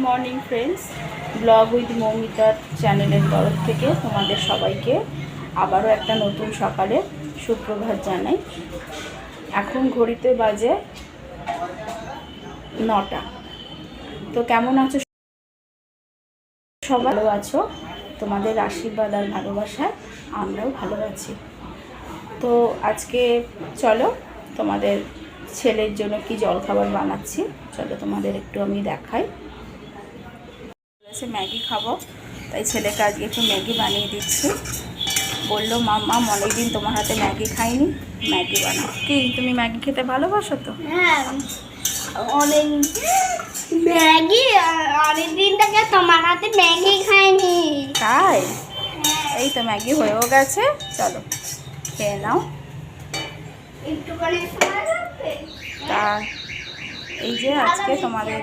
Morning friends, blog with মৌমিতার চ্যানেলের তরফ থেকে তোমাদের সবাইকে আবারও একটা নতুন সকালে সুপ্রভাত জানাই। এখন ঘড়িতে বাজে 9টা। তো কেমন আছো সবাই? ভালো আছো? তোমাদের আশীর্বাদ আর ভালোবাসায় আমরাও ভালো আছি। তো আজকে চলো তোমাদের ছেলের জন্য কি জলখাবার বানাচ্ছি, চলো তোমাদের একটু আমি দেখাই। ম্যাগি খাবো, তাই ছেলেকে আজকে একটু ম্যাগি বানিয়ে দিচ্ছি। বললো মাম্মা অনেকদিন তোমার হাতে ম্যাগি খাইনি, ম্যাগি বানাও। কি তুমি ম্যাগি খেতে ভালোবাসো? তো হ্যাঁ, অনেক ম্যাগি অনেকদিন থেকে তোমার হাতে ম্যাগি খাইনি। তাই এই তো ম্যাগি হয়েও গেছে, চলো খেয়ে নাও। একটুখানি সময় লাগবে। তা এই যে আজকে তোমাদের